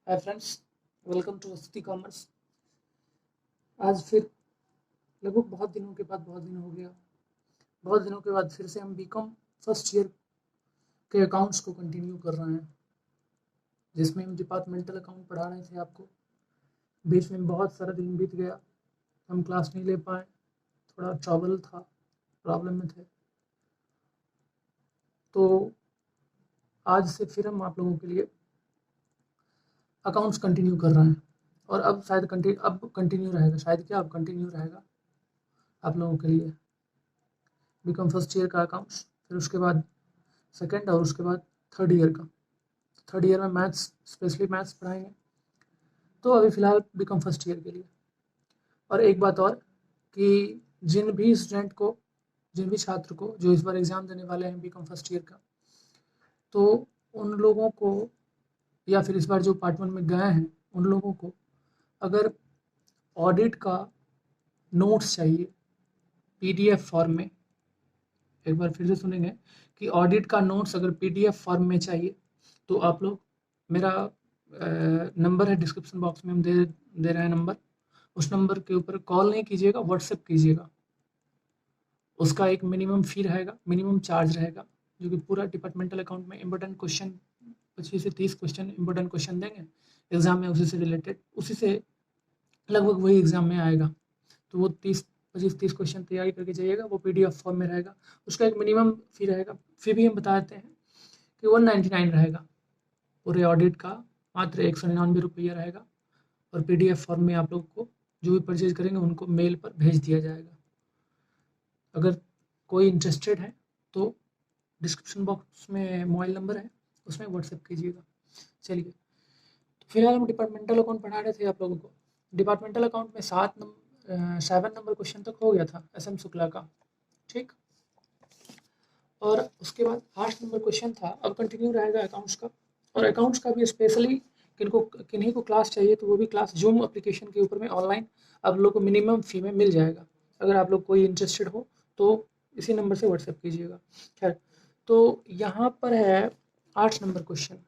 Hi friends, welcome to Vasti commerce. आज फिर लगभग बहुत दिन हो गया, बहुत दिनों के बाद फिर से हम बीकॉम फर्स्ट ईयर के अकाउंट्स को कंटिन्यू कर रहे हैं, जिसमें हम डिपार्टमेंटल अकाउंट पढ़ा रहे थे आपको। बीच में बहुत सारा दिन बीत गया, हम क्लास नहीं ले पाए, थोड़ा ट्रबल था, प्रॉब्लम में थे। तो आज से फिर हम आप लोगों के लिए अकाउंट्स कंटिन्यू कर रहे हैं, और अब शायद कंटिन्यू रहेगा, शायद क्या अब कंटिन्यू रहेगा आप लोगों के लिए बीकॉम फर्स्ट ईयर का अकाउंट्स, फिर उसके बाद सेकेंड, और उसके बाद थर्ड ईयर का। थर्ड ईयर में मैथ्स, स्पेशली मैथ्स पढ़ाएंगे। तो अभी फ़िलहाल बीकॉम फर्स्ट ईयर के लिए। और एक बात और कि जिन भी स्टूडेंट को, जिन भी छात्र को जो इस बार एग्ज़ाम देने वाले हैं बीकॉम फर्स्ट ईयर का, तो उन लोगों को, या फिर इस बार जो पार्ट 1 में गए हैं उन लोगों को, अगर ऑडिट का नोट्स चाहिए पीडीएफ फॉर्म में, एक बार फिर से सुनेंगे कि ऑडिट का नोट्स अगर पीडीएफ फॉर्म में चाहिए तो आप लोग, मेरा नंबर है डिस्क्रिप्शन बॉक्स में, हम दे रहे हैं नंबर। उस नंबर के ऊपर कॉल नहीं कीजिएगा, व्हाट्सएप कीजिएगा। उसका एक मिनिमम फ़ी रहेगा, मिनिमम चार्ज रहेगा, जो कि पूरा डिपार्टमेंटल अकाउंट में इम्पोर्टेंट क्वेश्चन 25 से 30 क्वेश्चन इम्पोर्टेंट क्वेश्चन देंगे एग्ज़ाम में, उसी से रिलेटेड, उसी से लगभग वही एग्ज़ाम में आएगा। तो वो 25-30 क्वेश्चन तैयारी करके जाइएगा, वो पीडीएफ फॉर्म में रहेगा। उसका एक मिनिमम फ़ी रहेगा, फ़ी भी हम बता देते हैं कि 199 रहेगा। पूरे ऑडिट का मात्र 199 रुपया रहेगा, और पीडीएफ फॉर्म में आप लोग को जो भी परचेज करेंगे उनको मेल पर भेज दिया जाएगा। अगर कोई इंटरेस्टेड है तो डिस्क्रिप्शन बॉक्स में मोबाइल नंबर है, उसमें व्हाट्सएप कीजिएगा। चलिए, तो फिलहाल हम डिपार्टमेंटल अकाउंट पढ़ा रहे थे आप लोगों को। डिपार्टमेंटल अकाउंट में 7 नंबर क्वेश्चन तक हो गया था एस एम शुक्ला का, ठीक। और उसके बाद 8 नंबर क्वेश्चन था, अब कंटिन्यू रहेगा अकाउंट्स का। और अकाउंट्स का भी स्पेशली किन्हीं को क्लास चाहिए तो वो भी क्लास जूम एप्लीकेशन के ऊपर में ऑनलाइन आप लोग को मिनिमम फ़ी में मिल जाएगा। अगर आप लोग कोई इंटरेस्टेड हो तो इसी नंबर से व्हाट्सएप कीजिएगा। खैर, तो यहाँ पर है 8 नंबर क्वेश्चन।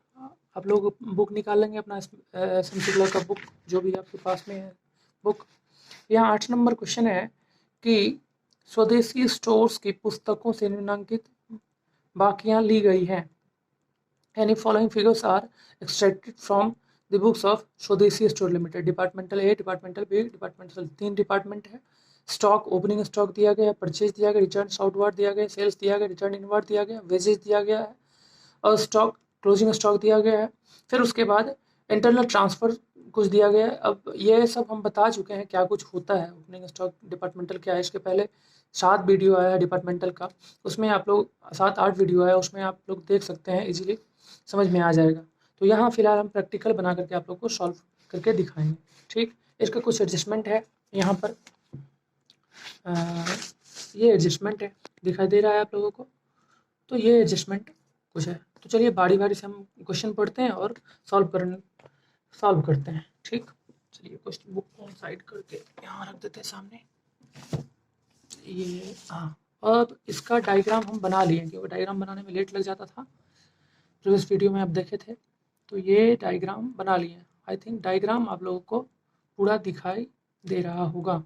आप लोग बुक निकाल लेंगे अपना, एस एम शुक्ला का बुक जो भी आपके पास में है बुक। यहाँ 8 नंबर क्वेश्चन है कि स्वदेशी स्टोर्स की पुस्तकों से निम्नांकित बाकियां ली गई हैं। Any following figures are extracted from the books of स्वदेशी स्टोर लिमिटेड। डिपार्टमेंटल ए, डिपार्टमेंटल बी, डिपार्टमेंटल, 3 डिपार्टमेंट है। स्टॉक, ओपनिंग स्टॉक दिया गया, परचेज दिया गया, रिटर्न आउटवर्ड दिया गया, सेल्स दिया गया, रिटर्न इनवर्ड दिया गया, वेजेज दिया गया है, और स्टॉक, क्लोजिंग स्टॉक दिया गया है। फिर उसके बाद इंटरनल ट्रांसफ़र कुछ दिया गया है। अब ये सब हम बता चुके हैं क्या कुछ होता है, ओपनिंग स्टॉक डिपार्टमेंटल क्या है। इसके पहले 7 वीडियो आया है डिपार्टमेंटल का, उसमें आप लोग 7-8 वीडियो आया, उसमें आप लोग देख सकते हैं, इजीली समझ में आ जाएगा। तो यहाँ फिलहाल हम प्रैक्टिकल बना करके आप लोग को सॉल्व करके दिखाएंगे, ठीक। इसका कुछ एडजस्टमेंट है यहाँ पर, ये एडजस्टमेंट है, दिखाई दे रहा है आप लोगों को। तो ये एडजस्टमेंट कुछ है। तो चलिए बारी बारी से हम क्वेश्चन पढ़ते हैं और सॉल्व करते हैं, ठीक। चलिए क्वेश्चन बुक को साइड करके यहाँ रख देते हैं सामने। ये हाँ, अब इसका डायग्राम हम बना लिए, क्योंकि डायग्राम बनाने में लेट लग जाता था, प्रीवियस वीडियो में आप देखे थे। तो ये डायग्राम बना लिए। आई थिंक डायग्राम आप लोगों को पूरा दिखाई दे रहा होगा।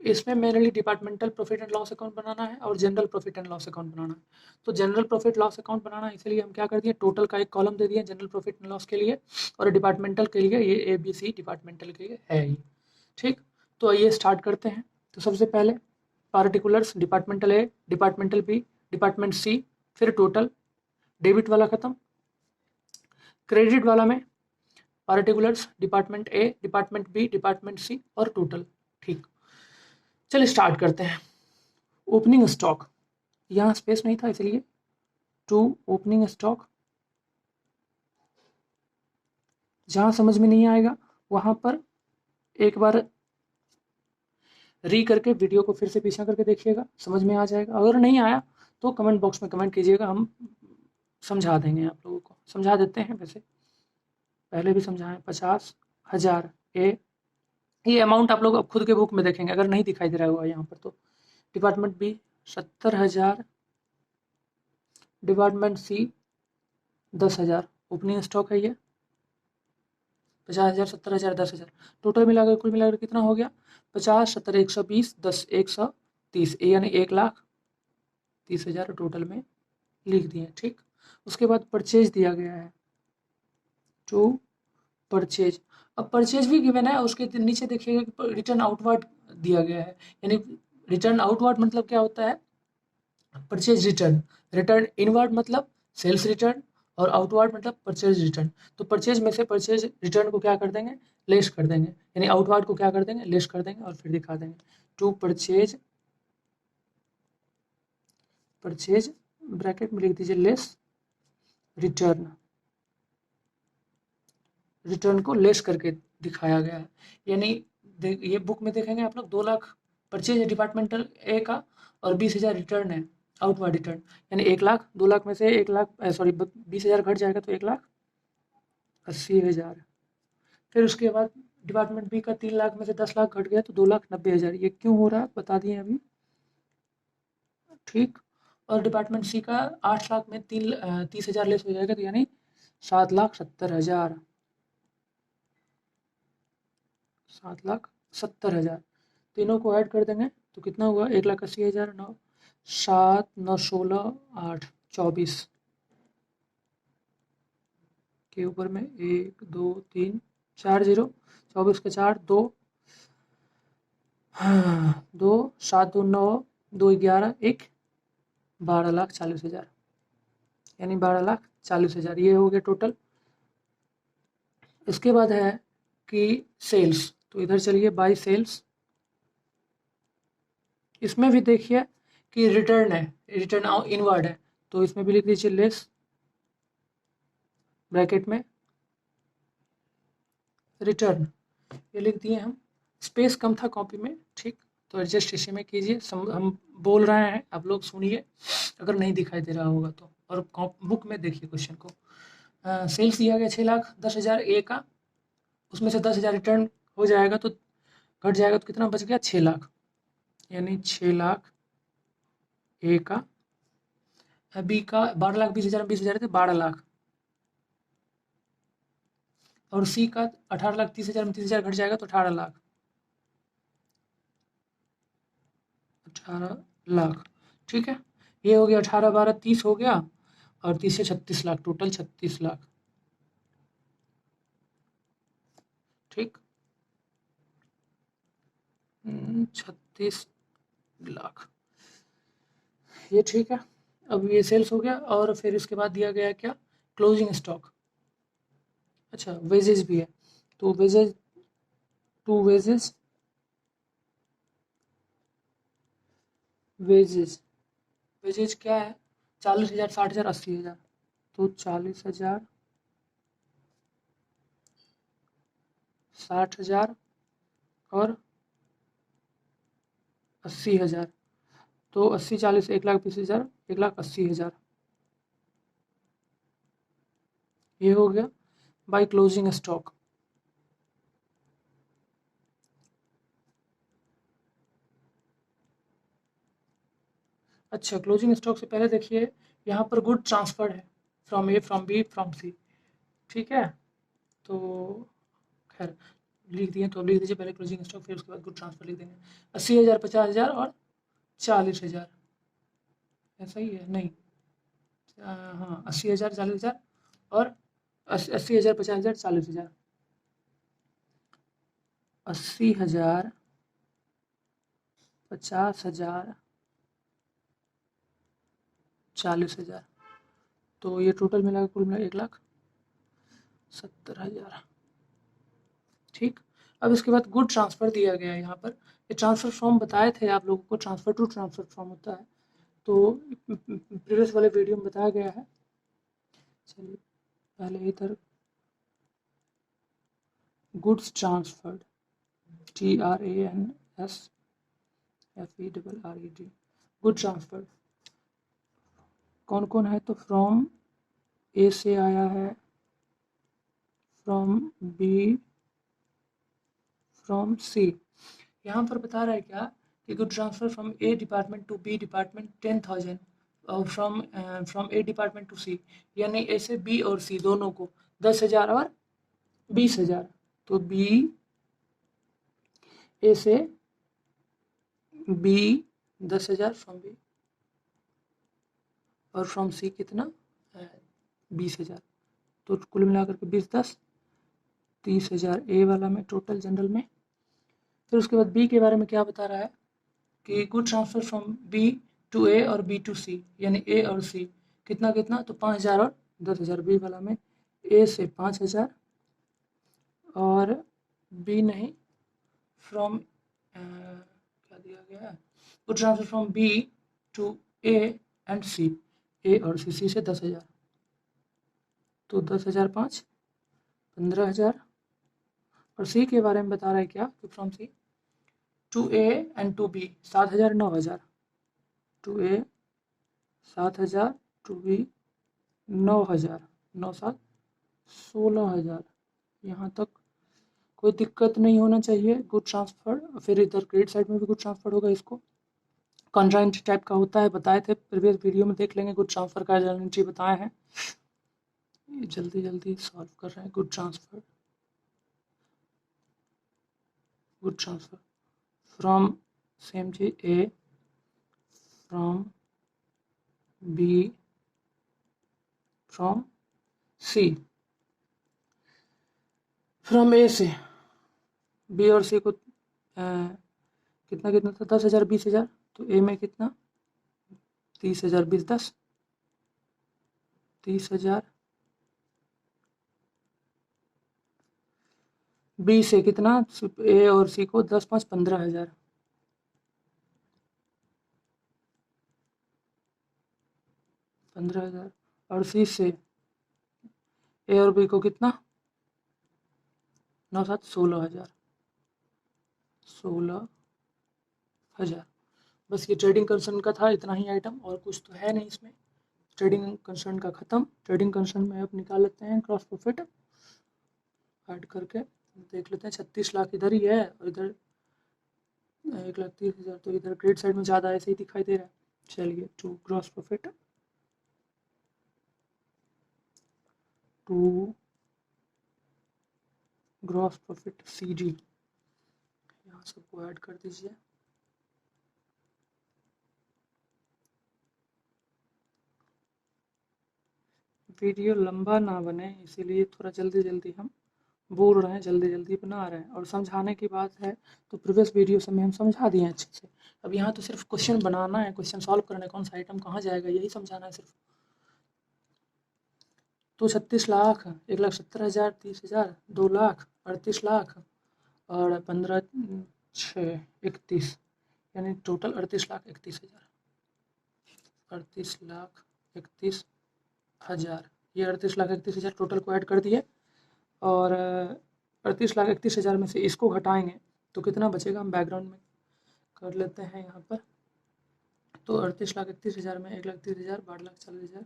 इसमें mainly departmental profit and loss account बनाना है और general profit and loss account बनाना है। तो जनरल प्रॉफिट लॉस अकाउंट बनाना है, इसलिए हम क्या कर दिए, टोटल का एक कॉलम दे दिए जनरल प्रॉफिट एंड लॉस के लिए, और डिपार्टमेंटल के लिए ये ABC डिपार्टमेंटल के लिए है ही, ठीक। तो आइए स्टार्ट करते हैं। तो सबसे पहले पार्टिकुलर्स, डिपार्टमेंटल ए, डिपार्टमेंटल बी, डिपार्टमेंट सी, फिर टोटल, डेबिट वाला खत्म। क्रेडिट वाला में particulars, department A, department B, department सी और टोटल, ठीक। चलिए स्टार्ट करते हैं। ओपनिंग स्टॉक, यहाँ स्पेस नहीं था इसलिए टू ओपनिंग स्टॉक। जहाँ समझ में नहीं आएगा वहाँ पर एक बार री करके वीडियो को फिर से पीछे करके देखिएगा, समझ में आ जाएगा। अगर नहीं आया तो कमेंट बॉक्स में कमेंट कीजिएगा, हम समझा देंगे आप लोगों को, समझा देते हैं, वैसे पहले भी समझाएं। 50,000 ए, ये अमाउंट आप लोग अब खुद के बुक में देखेंगे, अगर नहीं दिखाई दे रहा होगा यहाँ पर तो। Department B 70,000, department C 10,000, opening stock है ये। 50,000, 70,000, 10,000, टोटल मिलाकर कुल मिलाकर कितना हो गया? 50, 70, 120, 10, 130, यानी 1,30,000 टोटल में लिख दिए। ठीक, उसके बाद परचेज दिया गया है, टू परचेज। अब परचेज भी गिवन है, उसके नीचे देखिएगा रिटर्न आउटवर्ड दिया गया है, यानी रिटर्न आउटवर्ड मतलब क्या होता है? Purchase return. रिटर्न इनवर्ड मतलब सेल्स रिटर्न, और आउटवर्ड मतलब परचेज रिटर्न। तो परचेज में से परचेज रिटर्न को क्या कर देंगे? लेस कर देंगे, यानी आउटवर्ड को क्या कर देंगे? लेस कर देंगे और फिर दिखा देंगे टू परचेज, परचेज ब्रैकेट में लिख दीजिए लेस रिटर्न, रिटर्न को लेस करके दिखाया गया है। यानी ये बुक में देखेंगे आप लोग 2 लाख परचेज डिपार्टमेंटल ए का और 20,000 रिटर्न है, आउटवर्ड रिटर्न, यानी 1 लाख, 2 लाख में से 1 लाख सॉरी 20,000 घट जाएगा तो 1,80,000। फिर उसके बाद डिपार्टमेंट बी का 3 लाख में से 10 लाख घट गया तो 2,90,000। ये क्यों हो रहा है बता दिए अभी। ठीक, और डिपार्टमेंट सी का 8 लाख में 30,000 लेस हो जाएगा तो यानी 7,70,000, 7,70,000। तीनों को ऐड कर देंगे तो कितना हुआ? 1,80,000, 9, 7, 9, 16, 8, 24 के ऊपर में 1, 2, 3, 4 जीरो, 24 के 4, 2, 2, 7, 2, 9, 2, 11, 1, 12,40,000, यानी 12,40,000 ये हो गया टोटल। इसके बाद है कि सेल्स, तो इधर चलिए बाय सेल्स। इसमें भी देखिए कि रिटर्न है, रिटर्न इनवर्ड है, तो इसमें भी लिख दीजिए लेस ब्रैकेट में रिटर्न, ये लिख दिए हम। स्पेस कम था कॉपी में, ठीक, तो एडजस्ट इसी में कीजिए। हम बोल रहे हैं, आप लोग सुनिए अगर नहीं दिखाई दे रहा होगा तो, और बुक में देखिए क्वेश्चन को। सेल्स दिया गया 6,10,000 ए का, उसमें से 10,000 रिटर्न हो जाएगा तो घट जाएगा तो कितना बच गया? 6 लाख, यानी 6 लाख ए का। बी का 12,20,000 में 20,000 थे, 12 लाख, और सी का 18,30,000 में 30,000 घट जाएगा तो 18 लाख, 18 लाख। ठीक है, ये हो गया 18, 12, 30 हो गया, और 30 से 36 लाख, टोटल 36 लाख। ठीक, 36 लाख, ये ठीक है। अब ये सेल्स हो गया, और फिर इसके बाद दिया गया क्या? Closing stock. अच्छा, वेजेस भी है, तो wages, to wages, wages, wages क्या है? 40,000, 60,000, 80,000, तो 40,000, 60,000 और 80,000, तो 80, 40, 1,20,000, 1,80,000, ये हो गया बाय क्लोजिंग स्टॉक। अच्छा, क्लोजिंग स्टॉक से पहले देखिए यहाँ पर गुड ट्रांसफर्ड है, from A, from B, from C. ठीक है, तो खैर लिख दिए तो अब लिख दीजिए पहले क्लोजिंग स्टॉक, फिर उसके बाद गुड ट्रांसफर लिख देंगे। 80,000, 50,000 और 40,000, ऐसा ही है? नहीं, हाँ, 80,000, 40,000 और 80,000, 50,000, 40,000, 80,000, 50,000, 40,000, तो ये टोटल मिला कुल मिला 1,70,000। ठीक, अब इसके बाद गुड ट्रांसफ़र दिया गया है यहाँ पर। ये ट्रांसफ़र फॉर्म बताए थे आप लोगों को, ट्रांसफ़र टू ट्रांसफ़र फॉर्म होता है, तो प्रीवियस वाले वीडियो में बताया गया है। चलिए पहले इधर goods transferred, TRANSFERRED, good transferred कौन कौन है? तो फ्रॉम ए से आया है, फ्रॉम बी, फ्रॉम सी। यहाँ पर बता रहा है क्या कि good transfer from A department to B department 10,000, और from A department to C, यानी ए से बी और सी दोनों को 10,000 और 20,000। तो बी ए से बी 10,000 फ्रॉम बी, और फ्रॉम सी कितना 20,000। तो कुल मिलाकर के 20 10 30,000 ए वाला में टोटल जनरल में। फिर उसके बाद बी के बारे में क्या बता रहा है कि good transfer from B to A और बी टू सी, यानी ए और सी कितना कितना, तो 5,000 और 10,000। बी वाला में ए से 5,000 और बी नहीं, फ्रॉम क्या दिया गया है, good transfer from B to A and C, A और सी से 10,000, तो 10,000 5 15,000। और सी के बारे में बता रहा है क्या कि from C to A and to B 7,000 9,000, to A 7,000 to B 9,000, 9 7 16,000। यहाँ तक कोई दिक्कत नहीं होना चाहिए। गुड ट्रांसफर, फिर इधर क्रेडिट साइड में भी गुड ट्रांसफर होगा। इसको कॉन्ट्राइंट टाइप का होता है, बताए थे प्रीवियस वीडियो में, देख लेंगे। गुड ट्रांसफर का जर्नल एंट्री बताए हैं, जल्दी जल्दी सॉल्व कर रहे हैं। गुड ट्रांसफर फ्रॉम सेम चीज A from B from C, from A से बी और सी को कितना कितना था, 10,000 20,000। तो ए में कितना 30,000 20 10 30,000। बी से कितना, ए और सी को 10 5 15,000, 15,000। और सी से ए और बी को कितना 9 7 16,000, 16,000। बस ये ट्रेडिंग कंसर्न का था, इतना ही आइटम, और कुछ तो है नहीं इसमें। ट्रेडिंग कंसर्न का खत्म। ट्रेडिंग कंसर्न में अब निकाल लेते हैं क्रॉस प्रॉफिट ऐड करके, देख लेते हैं। 36 लाख इधर ही है और इधर 1,30,000, तो इधर क्रेडिट साइड में ज़्यादा ऐसे ही दिखाई दे रहा है। चलिए to gross profit, to gross profit see जी, यहाँ सबको ऐड कर दीजिए। वीडियो लंबा ना बने इसीलिए थोड़ा जल्दी जल्दी हम बोल रहे हैं, जल्दी जल्दी बना रहे हैं। और समझाने की बात है तो प्रीवियस वीडियो से में हम समझा दिए हैं अच्छे से। अब यहाँ तो सिर्फ क्वेश्चन बनाना है, क्वेश्चन सॉल्व करना है, कौन सा आइटम कहाँ जाएगा यही समझाना है सिर्फ। तो 36 लाख 1,70,000 30,000 2 लाख 38 लाख और 15 6 31, यानी टोटल 38 लाख 31,000, 38 लाख 31,000। ये 38 लाख 31,000 टोटल को ऐड कर दिए, और 38 लाख 31,000 में से इसको घटाएंगे तो कितना बचेगा, हम बैकग्राउंड में कर लेते हैं यहाँ पर। तो 38 लाख 31,000 में 1,30,000 12,40,000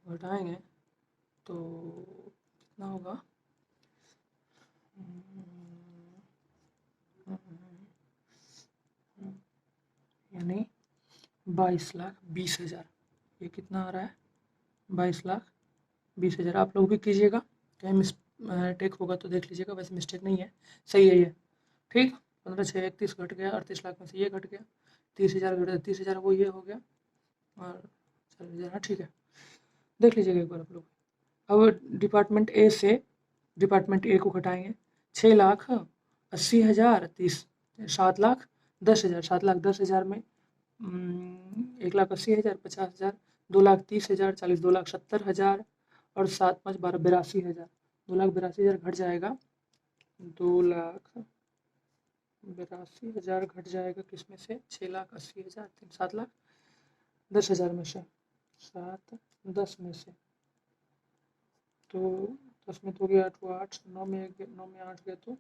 घटाएंगे तो कितना होगा, यानी 22,20,000। ये कितना आ रहा है 22,20,000। आप लोग भी कीजिएगा, कहीं मिस्टेक होगा तो देख लीजिएगा, वैसे मिस्टेक नहीं है, सही है ये। ठीक, 15 6 31 घट गया, 38 लाख में से ये घट गया, 30,000 घट गया, 30,000 वो ये हो गया, और 40,000। हाँ ठीक है, देख लीजिएगा एक बार आप लोग। अब डिपार्टमेंट ए से डिपार्टमेंट ए को घटाएंगे, 6,80,000 30, 7,10,000, 7,10,000 में 1,80,000 50,000 2,30,000 40 2,70,000 और 7 5 12 82,000, 2,82,000 घट जाएगा, 2,82,000 घट जाएगा किस में से, 6,80,000 7,10,000 में से, 7 10 में से, तो 10 में तो गया 8 8 9 में 8 गया तो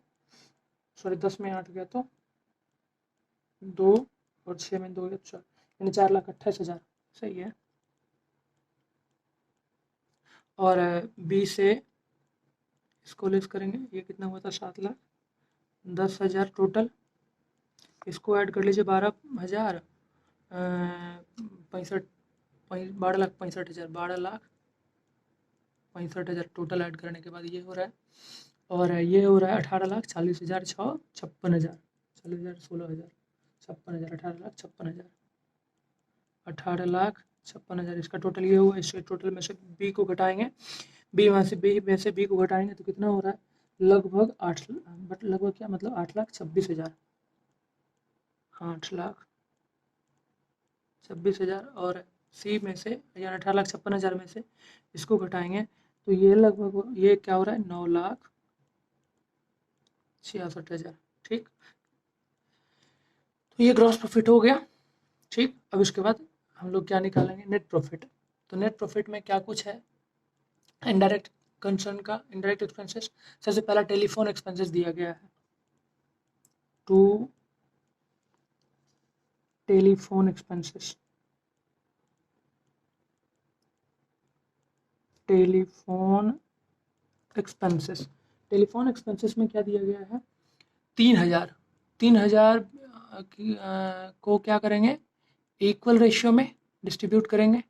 सॉरी 10 में 8 गया तो 2 और 6 में 2 4, यानी 4,28,000, सही है। और बी से इसको लेस करेंगे, ये कितना हुआ था 7,10,000 टोटल। इसको ऐड कर लीजिए 12,000 65 12,65,000, 12 लाख 65,000 टोटल ऐड करने के बाद ये हो रहा है। और ये हो रहा है 18,40,000 6 56,000 40,000 16,000 56,000 18,56,000 18,56,000 इसका टोटल ये हुआ। इसके टोटल में से बी को घटाएंगे, बी में से बी को घटाएंगे तो कितना हो रहा है? लगभग 8 बट लगभग क्या मतलब 8,26,000 8,26,000 और सी में से यानी 18,56,000 में से इसको घटाएंगे तो ये लगभग ये क्या हो रहा है? 9,66,000। ठीक, तो ये ग्रॉस प्रॉफिट हो गया। ठीक, अब इसके बाद हम लोग क्या निकालेंगे? Net profit. तो नेट प्रॉफिट में क्या कुछ है? इनडायरेक्ट कंसर्न का इनडायरेक्ट एक्सपेंसेस। सबसे पहला टेलीफोन एक्सपेंसेस दिया गया है, to telephone expenses. Telephone expenses में क्या दिया गया है? 3,000 को क्या करेंगे? इक्वल रेशियो में डिस्ट्रीब्यूट करेंगे।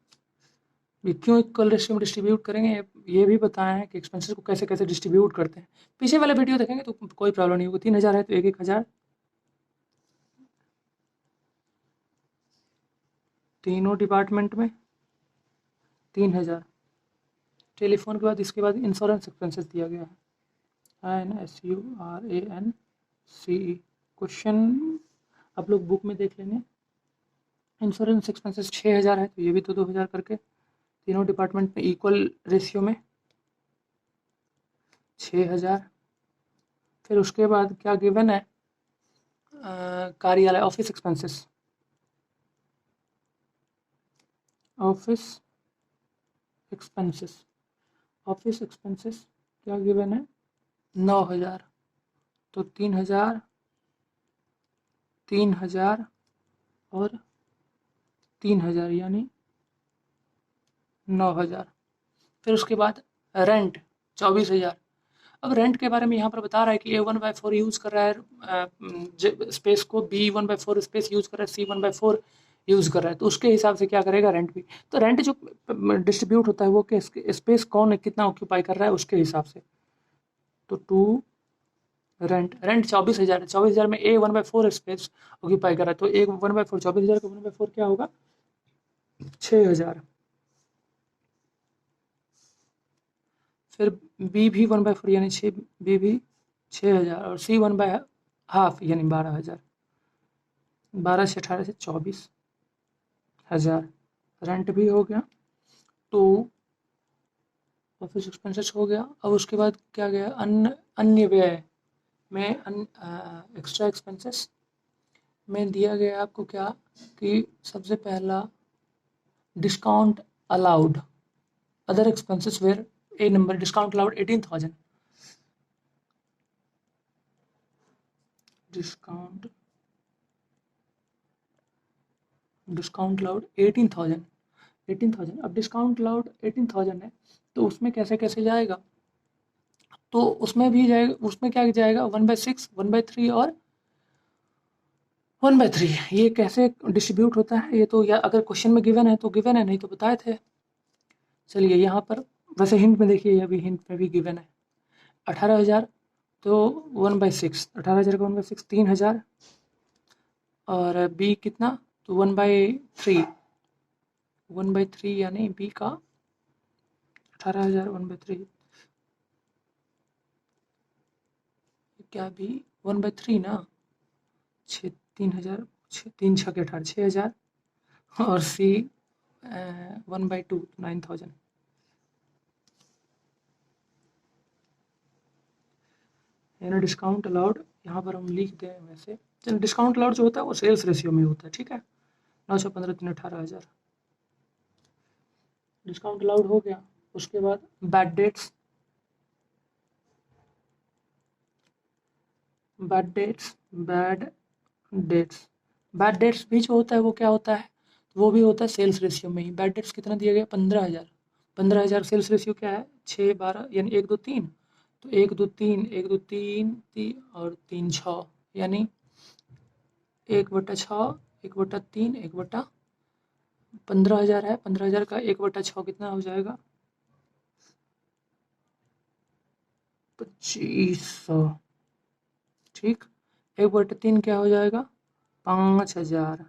क्यों इक्वल रेशियो में डिस्ट्रीब्यूट करेंगे ये भी बताया है कि एक्सपेंसेस को कैसे कैसे डिस्ट्रीब्यूट करते हैं। पीछे वाला वीडियो देखेंगे तो कोई प्रॉब्लम नहीं होगी। 3,000 है तो 1,000 तीनों डिपार्टमेंट में 3,000। टेलीफोन के बाद इसके बाद इंश्योरेंस एक्सपेंसेस दिया गया है, INSURANCE। क्वेश्चन आप लोग बुक में देख लेंगे। इंश्योरेंस एक्सपेंसेस 6,000 है तो ये भी तो 2,000 करके तीनों डिपार्टमेंट में इक्वल रेशियो में 6,000। फिर उसके बाद क्या गिवन है? कार्यालय ऑफिस एक्सपेंसेस क्या गिवन है? 9,000। तो 3,000 और 3,000 यानी 9,000। फिर उसके बाद रेंट 24,000। अब रेंट के बारे में यहाँ पर बता रहा है कि A1/4 यूज़ कर रहा है स्पेस को, B1/4 स्पेस यूज़ कर रहा है, C1/4 यूज़ कर रहा है। तो उसके हिसाब से क्या करेगा? रेंट भी। तो रेंट जो डिस्ट्रीब्यूट होता है वो स्पेस कौन कितना ऑक्यूपाई कर रहा है उसके हिसाब से। तो टू रेंट 24,000 है। 24,000 में A1/4 स्पेस ऑक्यूपाई कर रहा है तो A1/4 24,000 का 1/4 क्या होगा? 6,000। फिर बी भी 1/4 यानी बी भी 6,000 और C 1/2 यानी 12,000। 12 से 18 से 24,000 रेंट भी हो गया। तो ऑफिस एक्सपेंसेस हो गया। अब उसके बाद क्या गया? अन्य व्यय में एक्स्ट्रा एक्सपेंसेस में दिया गया आपको क्या कि सबसे पहला discount allowed other expenses where a number discount allowed 18,000। Discount allowed 18,000। अब डिस्काउंट अलाउड 18,000 है तो उसमें कैसे कैसे जाएगा? तो उसमें भी जाएगा, उसमें क्या जाएगा? 1/6 1/3 और 1/3। ये कैसे डिस्ट्रीब्यूट होता है ये तो या अगर क्वेश्चन में गिवन है तो गिवन है, नहीं तो बताए थे। चलिए यहाँ पर वैसे हिंट में देखिए, अभी हिंट में भी गिवन है 18,000 तो 1/6 18,000 का 1/6 3,000 और बी कितना? तो 1/3 यानी बी का 18,000 1/3 क्या बी 1/3 ना 3,000 3 6 के 18 6,000 और सी 1/2 9,000। यानी डिस्काउंट अलाउड यहाँ पर हम लिख दें वैसे। चलो डिस्काउंट अलाउड जो होता है वो सेल्स रेशियो में होता है। ठीक है, 9 से 15 3 18,000 डिस्काउंट अलाउड हो गया। उसके बाद बैड डेट्स भी जो होता है वो क्या होता है? वो भी होता है सेल्स रेशियो में ही। बैड डेट्स कितना दिया गया? 15,000। 15,000 सेल्स रेशियो क्या है? 6 12 यानी 1 2 3 तो 1 2 3 1 2 3 और 3 6 यानी 1/6 1/3 1/15,000 है। 15,000 का 1/6 कितना हो जाएगा? 2500। ठीक, 1/3 क्या हो जाएगा 5000,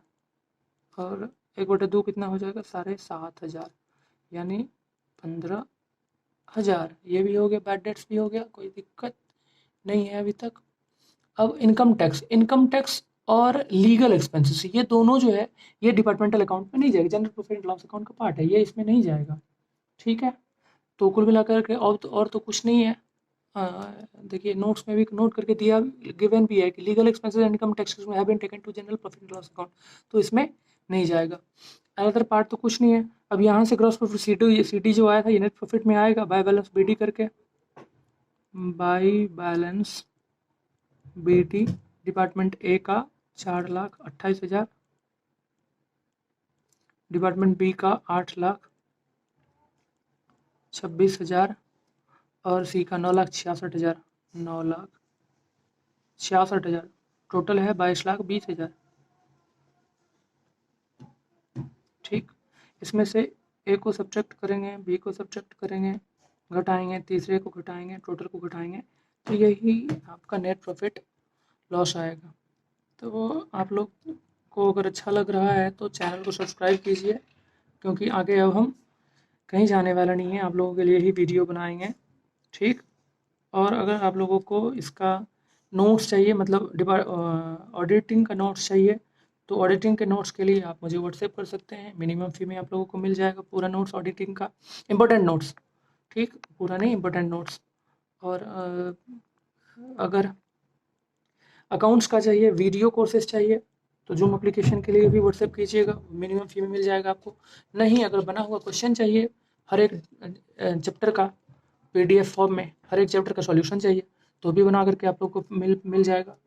और 1/2 कितना हो जाएगा 7500, यानी 15,000। ये भी हो गया, बैड डेट्स भी हो गया, कोई दिक्कत नहीं है अभी तक। अब इनकम टैक्स और लीगल एक्सपेंसेस, ये दोनों जो है ये डिपार्टमेंटल अकाउंट में नहीं जाएगा, general profit and loss account का पार्ट है, ये इसमें नहीं जाएगा। ठीक है, तो कुल मिलाकर के और तो कुछ नहीं है। देखिए नोट्स में भी नोट करके दिया, गिवन भी है कि legal expenses and income taxes में have been taken to general profit and loss account, तो इसमें नहीं जाएगा। अदर पार्ट तो कुछ नहीं है। अब यहाँ से ग्रॉस प्रॉफिट सीटी जो आया था ये नेट प्रॉफिट में आएगा, बाय बैलेंस बीडी करके, by balance BT department A का 4,28,000, डिपार्टमेंट बी का 8,26,000 और सी का 9,66,000, 9,66,000, टोटल है 22,20,000। ठीक, इसमें से ए को सब्ट्रैक्ट करेंगे, बी को सब्ट्रैक्ट करेंगे, घटाएंगे, तीसरे को घटाएंगे, टोटल को घटाएंगे, तो यही आपका नेट प्रॉफिट लॉस आएगा। तो आप लोग को अगर अच्छा लग रहा है तो चैनल को सब्सक्राइब कीजिए, क्योंकि आगे अब हम कहीं जाने वाला नहीं है, आप लोगों के लिए ही वीडियो बनाएंगे। ठीक, और अगर आप लोगों को इसका नोट्स चाहिए, मतलब ऑडिटिंग का नोट्स चाहिए, तो ऑडिटिंग के नोट्स के लिए आप मुझे व्हाट्सएप कर सकते हैं, मिनिमम फी में आप लोगों को मिल जाएगा पूरा नोट्स ऑडिटिंग का, इम्पोर्टेंट नोट्स। ठीक, पूरा नहीं, इम्पोर्टेंट नोट्स। और अगर अकाउंट्स का चाहिए, वीडियो कोर्सेज चाहिए, तो जूम एप्लीकेशन के लिए भी व्हाट्सएप कीजिएगा, मिनिमम फी में मिल जाएगा आपको। नहीं, अगर बना हुआ क्वेश्चन चाहिए, हर एक चैप्टर का PDF फॉर्म में हर एक चैप्टर का सॉल्यूशन चाहिए, तो भी बना करके आप लोग को मिल जाएगा।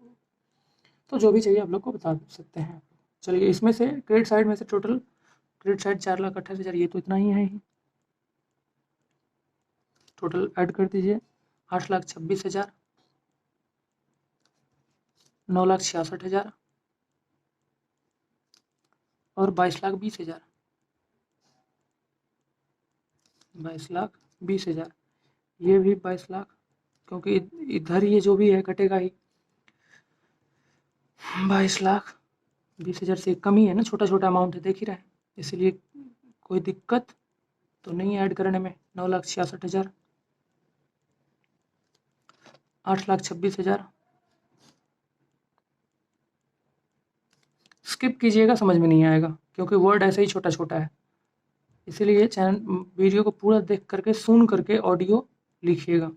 तो जो भी चाहिए आप लोग को बता सकते हैं। चलिए, इसमें से क्रेडिट साइड में से टोटल क्रेडिट साइड 4,28,000, ये तो इतना ही है ही। टोटल ऐड कर दीजिए, 8,26,000, 9,66,000 और 22,20,000, 22,20,000, ये भी 22 लाख, क्योंकि इधर ये जो भी है घटेगा ही। 22,20,000 से कम ही है ना, छोटा छोटा अमाउंट है, देख ही रहे हैं, इसलिए कोई दिक्कत तो नहीं ऐड करने में। 9,66,000, 8,26,000, स्किप कीजिएगा, समझ में नहीं आएगा, क्योंकि वर्ड ऐसे ही छोटा छोटा है, इसीलिए चैनल वीडियो को पूरा देख करके सुन करके ऑडियो लिखिएगा।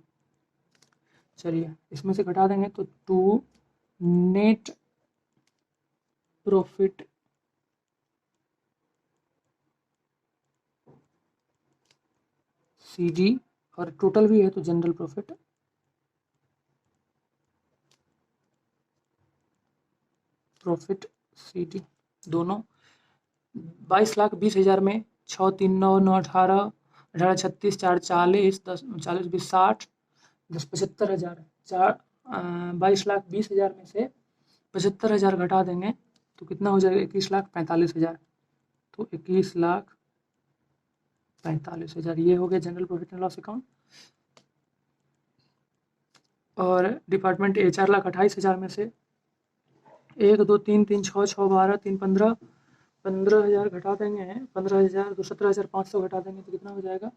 चलिए, इसमें से घटा देंगे तो 2 नेट प्रॉफिट CD, और टोटल भी है तो जनरल प्रॉफिट CD, दोनों 22,20,000 में 6, 3, 9, 9, 18, 18, 36, 4, 40, 10, 40, 20, 60, 10, 75,000, 22,20,000 में से 75,000 घटा देंगे तो कितना हो जाएगा 21,45,000, तो 21,45,000 ये हो गया general profit and loss account. और डिपार्टमेंट ए 4,28,000 में से 1, 2, 3, 3, 6, 6, 12, 3, 15,000 घटा देंगे, 15,000 तो 17,500 घटा देंगे तो कितना हो जाएगा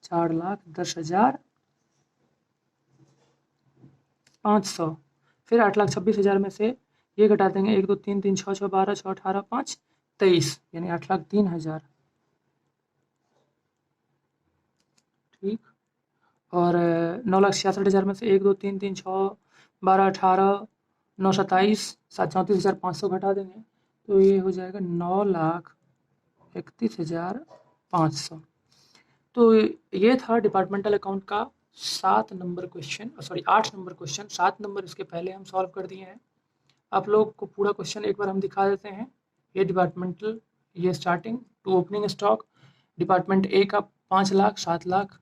4,10,500। फिर 8,26,000 में से ये घटा देंगे, 1, 2, 3, 3, 6, 6, 12, 6, 18, 5, 23, यानी 8,03,000। ठीक, और 9,66,000 में से 1, 2, 3, 3, 6, 12, 18, 9, 27, 34,500 घटा देंगे तो ये हो जाएगा 9,31,500। तो ये था डिपार्टमेंटल अकाउंट का 8 नंबर क्वेश्चन। 7 नंबर इसके पहले हम सॉल्व कर दिए हैं। आप लोग को पूरा क्वेश्चन एक बार हम दिखा देते हैं। ये डिपार्टमेंटल, ये starting to opening stock, department A का 5 लाख, 7 लाख,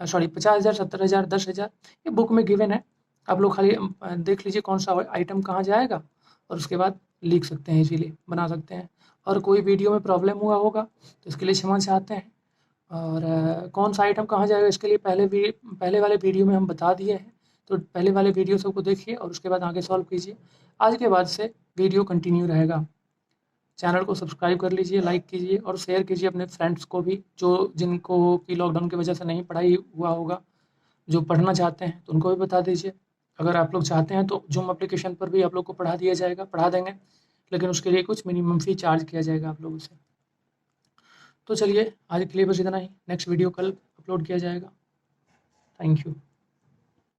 50,000, 70,000, 10,000, ये बुक में गिवन है। आप लोग खाली देख लीजिए कौन सा आइटम कहाँ जाएगा और उसके बाद लिख सकते हैं, इसीलिए बना सकते हैं। और कोई वीडियो में प्रॉब्लम हुआ होगा तो इसके लिए क्षमा चाहते हैं। और कौन सा आइटम कहाँ जाएगा इसके लिए पहले वाले वीडियो में हम बता दिए हैं, तो पहले वाले वीडियो सबको देखिए और उसके बाद आगे सॉल्व कीजिए। आज के बाद से वीडियो कंटिन्यू रहेगा। चैनल को सब्सक्राइब कर लीजिए, लाइक कीजिए और शेयर कीजिए अपने फ्रेंड्स को भी, जो जिनको कि लॉकडाउन की वजह से नहीं पढ़ाई हुआ होगा, जो पढ़ना चाहते हैं तो उनको भी बता दीजिए। अगर आप लोग चाहते हैं तो जूम एप्लीकेशन पर भी आप लोग को पढ़ा दिया जाएगा, पढ़ा देंगे, लेकिन उसके लिए कुछ मिनिमम फ़ी चार्ज किया जाएगा आप लोगों से। तो चलिए आज के लिए बस इतना ही, नेक्स्ट वीडियो कल अपलोड किया जाएगा। Thank you.